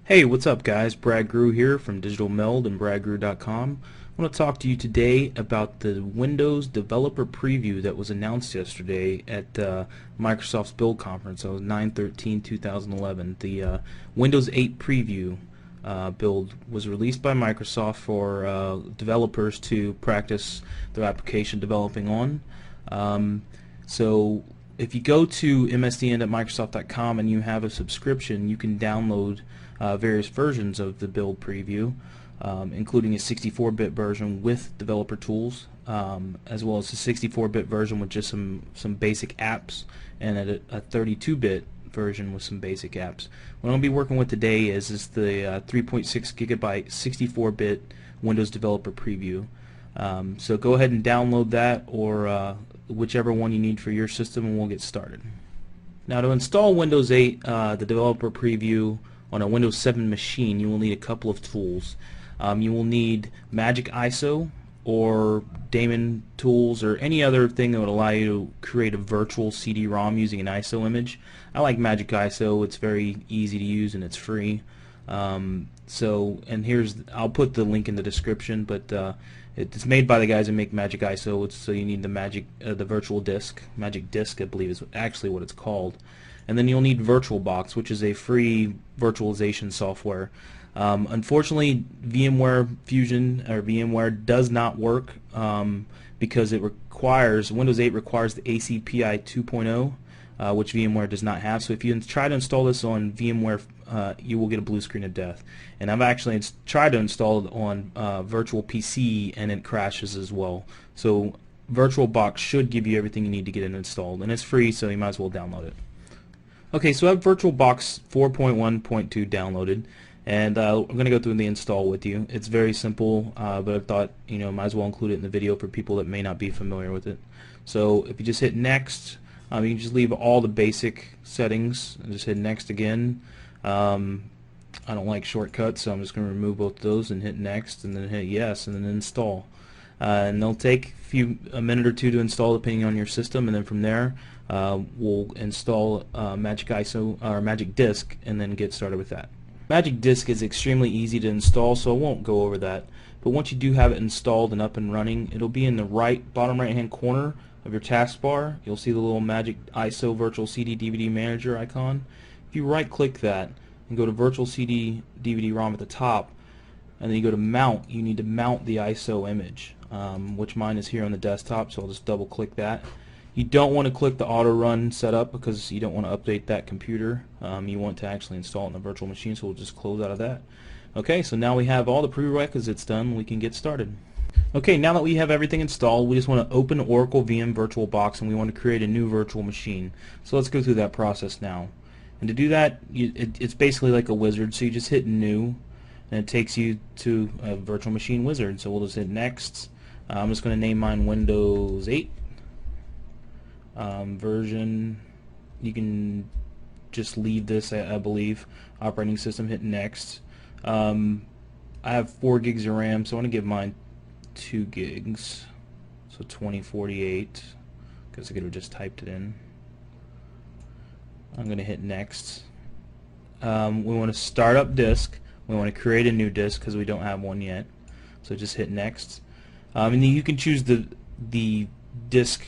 Hey, what's up guys? Brad Grew here from Digital Meld and bradgrew.com. I want to talk to you today about the Windows Developer Preview that was announced yesterday at Microsoft's Build Conference. That was 9/13/2011. The Windows 8 Preview build was released by Microsoft for developers to practice their application developing on. So if you go to msdn.microsoft.com and you have a subscription, you can download various versions of the build preview, including a 64-bit version with developer tools, as well as a 64-bit version with just some basic apps, and a 32-bit version with some basic apps. What I'm going to be working with today is the 3.6 gigabyte 64-bit Windows Developer Preview. So go ahead and download that, or whichever one you need for your system, and we'll get started. Now, to install Windows 8, the Developer Preview on a Windows 7 machine, you will need a couple of tools. You will need Magic ISO or Daemon tools or any other thing that would allow you to create a virtual CD-ROM using an ISO image. I like Magic ISO. It's very easy to use and it's free. And I'll put the link in the description, but it's made by the guys that make Magic ISO. So you need the virtual disk, Magic Disk, I believe is actually what it's called. And then you'll need VirtualBox, which is a free virtualization software. Unfortunately, VMware Fusion or VMware does not work because Windows 8 requires the ACPI 2.0, which VMware does not have. So if you try to install this on VMware, you will get a blue screen of death. And I've actually tried to install it on Virtual PC, and it crashes as well. So VirtualBox should give you everything you need to get it installed, and it's free, so you might as well download it. Okay, so I have VirtualBox 4.1.2 downloaded, and I'm going to go through the install with you. It's very simple, but I thought, might as well include it in the video for people that may not be familiar with it. So if you just hit next, you can just leave all the basic settings and just hit next again. I don't like shortcuts, so I'm just going to remove both of those and hit next, and then hit yes, and then install. And they'll take a minute or two to install depending on your system, and then from there we'll install Magic ISO or Magic Disk and then get started with that. Magic Disk is extremely easy to install, so I won't go over that. But once you do have it installed and up and running, it'll be in the bottom right hand corner of your taskbar. You'll see the little Magic ISO Virtual CD DVD Manager icon. If you right click that and go to Virtual CD DVD ROM at the top, and then you go to Mount, you need to mount the ISO image, which mine is here on the desktop, so I'll just double click that. You don't want to click the auto run setup because you don't want to update that computer. You want to actually install it in a virtual machine, so we'll just close out of that. Okay, so now we have all the prerequisites done, we can get started. Okay, now that we have everything installed, we just want to open Oracle VM VirtualBox and we want to create a new virtual machine. So let's go through that process now. And to do that, it's basically like a wizard, so you just hit new, and it takes you to a virtual machine wizard. So we'll just hit next. I'm just going to name mine Windows 8. Version, you can just leave this, I believe. Operating system, hit next. I have 4 gigs of RAM, so I want to give mine 2 gigs, so 2048, because I could have just typed it in. I'm going to hit next. We want to start up disk. We want to create a new disk because we don't have one yet, so just hit next. And then you can choose the disk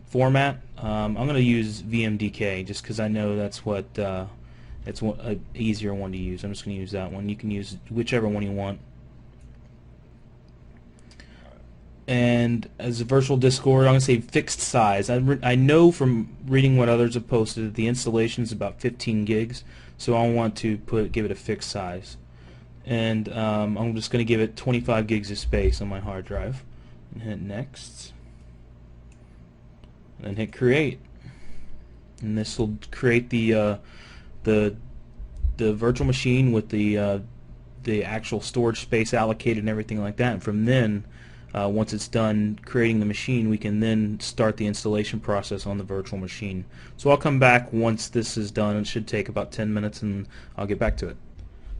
format. I'm going to use VMDK just because I know that's what it's an easier one to use. I'm just going to use that one. You can use whichever one you want. And as a virtual disk storage, I'm going to say fixed size. I know from reading what others have posted that the installation is about 15 gigs, so I want to give it a fixed size. And I'm just going to give it 25 gigs of space on my hard drive. And hit next. And then hit create. And this will create the virtual machine with the actual storage space allocated and everything like that. And from then, once it's done creating the machine, we can then start the installation process on the virtual machine. So I'll come back once this is done. It should take about 10 minutes, and I'll get back to it.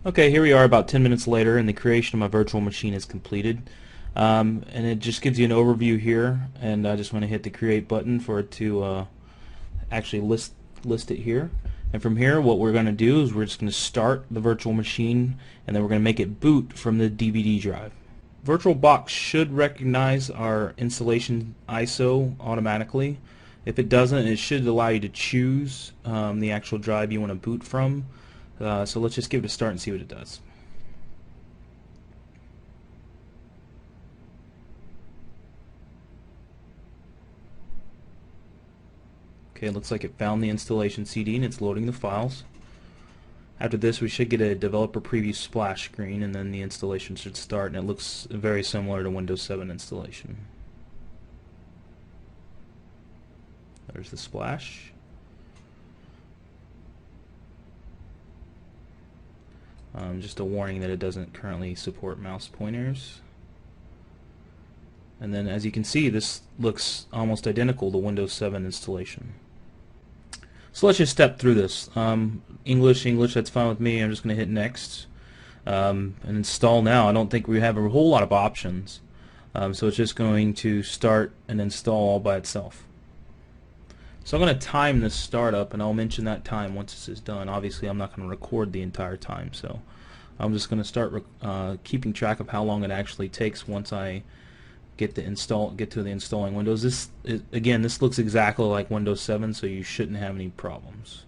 Okay, here we are about 10 minutes later, and the creation of my virtual machine is completed. And it just gives you an overview here, and I just want to hit the create button for it to actually list it here. And from here, what we're going to do is we're just going to start the virtual machine, and then we're going to make it boot from the DVD drive. VirtualBox should recognize our installation ISO automatically. If it doesn't, it should allow you to choose the actual drive you want to boot from. So let's just give it a start and see what it does. Okay, it looks like it found the installation CD and it's loading the files. After this, we should get a developer preview splash screen, and then the installation should start, and it looks very similar to Windows 7 installation. There's the splash. Just a warning that it doesn't currently support mouse pointers. And then, as you can see, this looks almost identical to Windows 7 installation. So let's just step through this. English, that's fine with me. I'm just going to hit next and install now. I don't think we have a whole lot of options. So it's just going to start and install all by itself. So I'm going to time this startup, and I'll mention that time once this is done. Obviously, I'm not going to record the entire time, so I'm just going to start keeping track of how long it actually takes once I get to the installing Windows. Again, this looks exactly like Windows 7, so you shouldn't have any problems.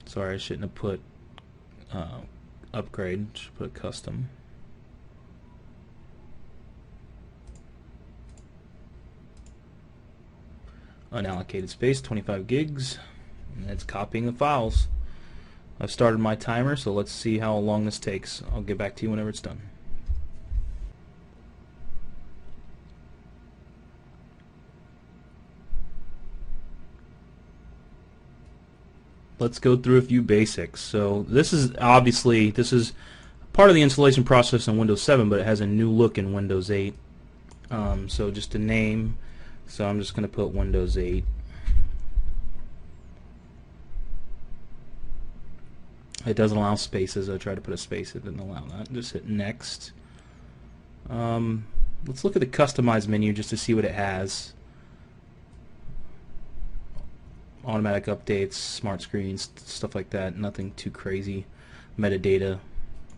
Sorry, I shouldn't have put upgrade. I should put custom. Unallocated space, 25 gigs, and it's copying the files. I've started my timer, so let's see how long this takes. I'll get back to you whenever it's done. Let's go through a few basics. So this is part of the installation process in Windows 7, but it has a new look in Windows 8. So just a name. So I'm just going to put Windows 8. It doesn't allow spaces. I tried to put a space, it didn't allow that. Just hit next. Let's look at the customize menu just to see what it has. Automatic updates, smart screens, stuff like that. Nothing too crazy. Metadata.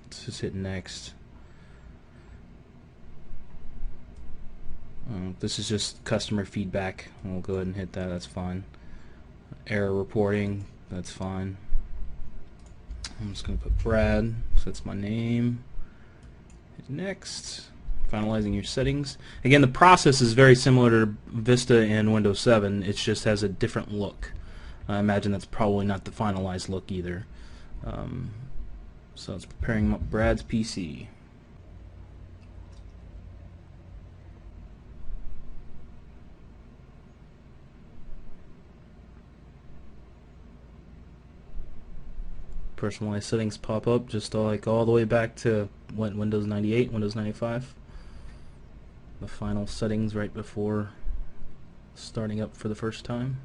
Let's just hit next. This is just customer feedback. We'll go ahead and hit that. That's fine. Error reporting. That's fine. I'm just going to put Brad, so that's my name. Hit next. Finalizing your settings. Again, the process is very similar to Vista and Windows 7. It just has a different look. I imagine that's probably not the finalized look either. So it's preparing Brad's PC. Personalized settings pop up just like all the way back to Windows 98, Windows 95. The final settings right before starting up for the first time.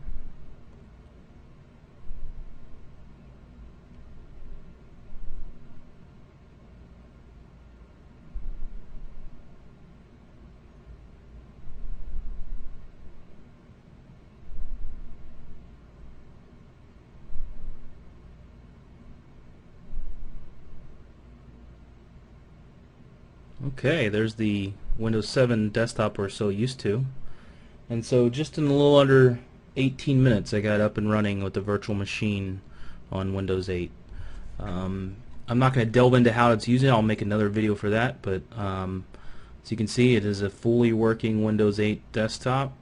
Okay, there's the Windows 7 desktop we're so used to. And so just in a little under 18 minutes I got up and running with the virtual machine on Windows 8. I'm not going to delve into how it's using it. I'll make another video for that, but as you can see, it is a fully working Windows 8 desktop.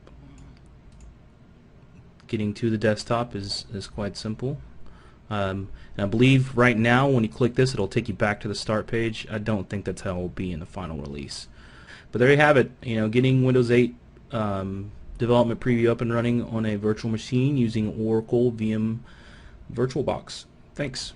Getting to the desktop is quite simple. And I believe right now when you click this, it'll take you back to the start page. I don't think that's how it will be in the final release. But there you have it. Getting Windows 8 development preview up and running on a virtual machine using Oracle VM VirtualBox. Thanks.